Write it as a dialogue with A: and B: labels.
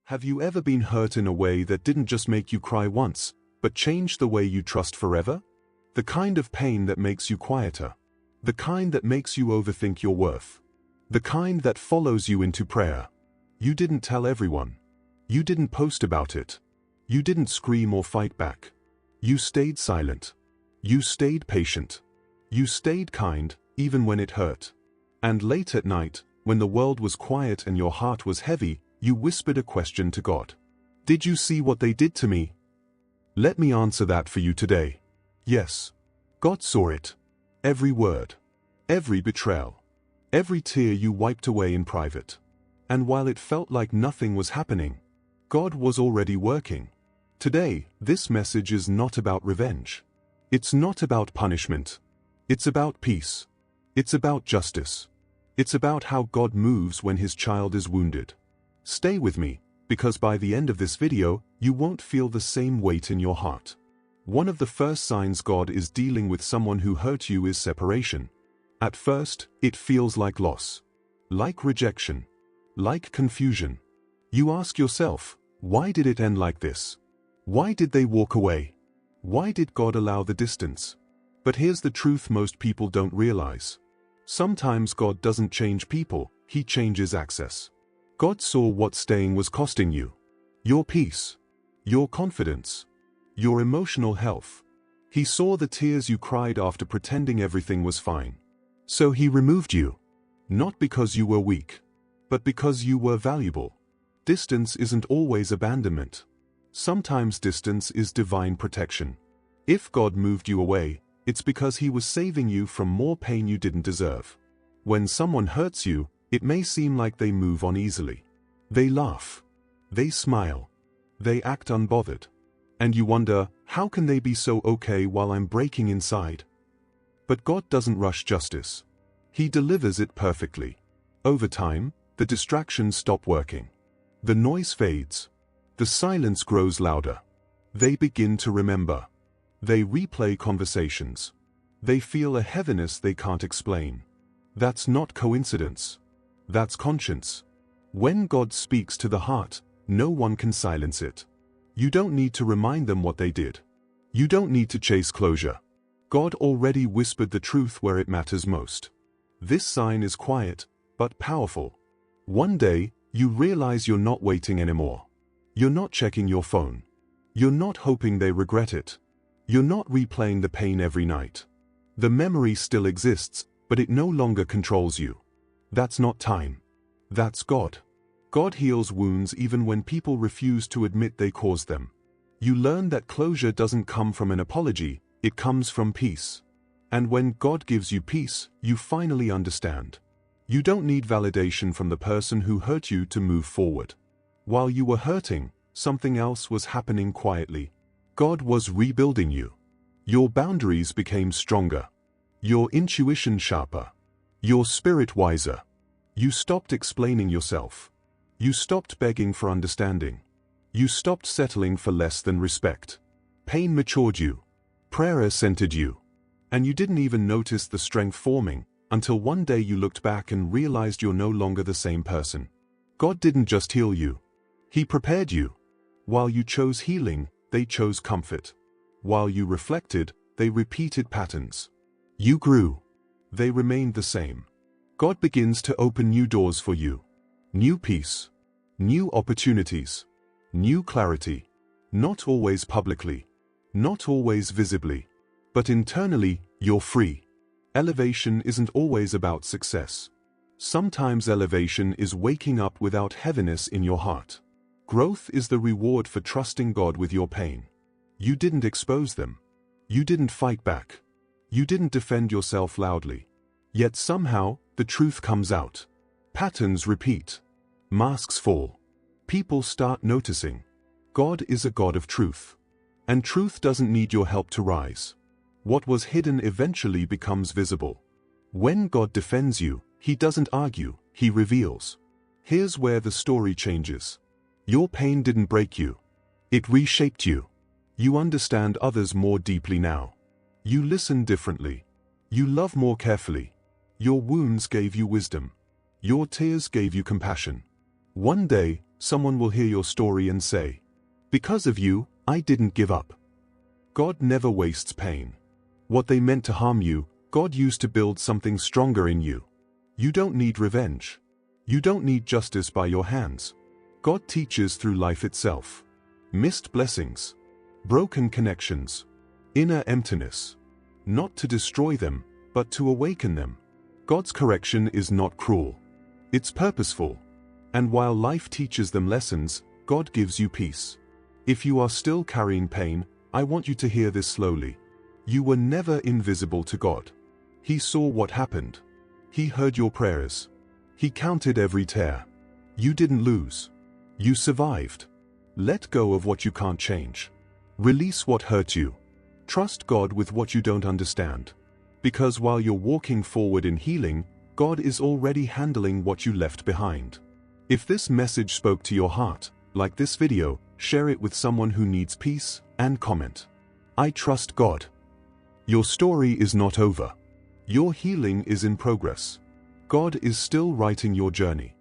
A: Have you ever been hurt in a way that didn't just make you cry once, but changed the way you trust forever? The kind of pain that makes you quieter. The kind that makes you overthink your worth. The kind that follows you into prayer. You didn't tell everyone. You didn't post about it. You didn't scream or fight back. You stayed silent. You stayed patient. You stayed kind, even when it hurt. And late at night, when the world was quiet and your heart was heavy, you whispered a question to God. Did you see what they did to me? Let me answer that for you today. Yes. God saw it. Every word. Every betrayal. Every tear you wiped away in private. And while it felt like nothing was happening, God was already working. Today, this message is not about revenge. It's not about punishment. It's about peace. It's about justice. It's about how God moves when His child is wounded. Stay with me, because by the end of this video, you won't feel the same weight in your heart. One of the first signs God is dealing with someone who hurt you is separation. At first, it feels like loss. Like rejection. Like confusion. You ask yourself, why did it end like this? Why did they walk away? Why did God allow the distance? But here's the truth most people don't realize. Sometimes God doesn't change people, He changes access. God saw what staying was costing you. Your peace. Your confidence. Your emotional health. He saw the tears you cried after pretending everything was fine. So He removed you. Not because you were weak, but because you were valuable. Distance isn't always abandonment. Sometimes distance is divine protection. If God moved you away, it's because He was saving you from more pain you didn't deserve. When someone hurts you, it may seem like they move on easily. They laugh. They smile. They act unbothered. And you wonder, how can they be so okay while I'm breaking inside? But God doesn't rush justice. He delivers it perfectly. Over time, the distractions stop working. The noise fades. The silence grows louder. They begin to remember. They replay conversations. They feel a heaviness they can't explain. That's not coincidence. That's conscience. When God speaks to the heart, no one can silence it. You don't need to remind them what they did. You don't need to chase closure. God already whispered the truth where it matters most. This sign is quiet, but powerful. One day, you realize you're not waiting anymore. You're not checking your phone. You're not hoping they regret it. You're not replaying the pain every night. The memory still exists, but it no longer controls you. That's not time. That's God. God heals wounds even when people refuse to admit they caused them. You learn that closure doesn't come from an apology, it comes from peace. And when God gives you peace, you finally understand. You don't need validation from the person who hurt you to move forward. While you were hurting, something else was happening quietly. God was rebuilding you. Your boundaries became stronger. Your intuition sharper. Your spirit wiser. You stopped explaining yourself. You stopped begging for understanding. You stopped settling for less than respect. Pain matured you. Prayer centered you. And you didn't even notice the strength forming, until one day you looked back and realized you're no longer the same person. God didn't just heal you. He prepared you. While you chose healing, they chose comfort. While you reflected, they repeated patterns. You grew. They remained the same. God begins to open new doors for you. New peace. New opportunities. New clarity. Not always publicly. Not always visibly. But internally, you're free. Elevation isn't always about success. Sometimes elevation is waking up without heaviness in your heart. Growth is the reward for trusting God with your pain. You didn't expose them. You didn't fight back. You didn't defend yourself loudly. Yet somehow, the truth comes out. Patterns repeat. Masks fall. People start noticing. God is a God of truth. And truth doesn't need your help to rise. What was hidden eventually becomes visible. When God defends you, He doesn't argue, He reveals. Here's where the story changes. Your pain didn't break you. It reshaped you. You understand others more deeply now. You listen differently. You love more carefully. Your wounds gave you wisdom. Your tears gave you compassion. One day, someone will hear your story and say, "Because of you, I didn't give up." God never wastes pain. What they meant to harm you, God used to build something stronger in you. You don't need revenge. You don't need justice by your hands. God teaches through life itself. Missed blessings, broken connections, inner emptiness. Not to destroy them, but to awaken them. God's correction is not cruel. It's purposeful. And while life teaches them lessons, God gives you peace. If you are still carrying pain, I want you to hear this slowly. You were never invisible to God. He saw what happened. He heard your prayers. He counted every tear. You didn't lose. You survived. Let go of what you can't change. Release what hurt you. Trust God with what you don't understand. Because while you're walking forward in healing, God is already handling what you left behind. If this message spoke to your heart, like this video, share it with someone who needs peace, and comment, "I trust God." Your story is not over. Your healing is in progress. God is still writing your journey.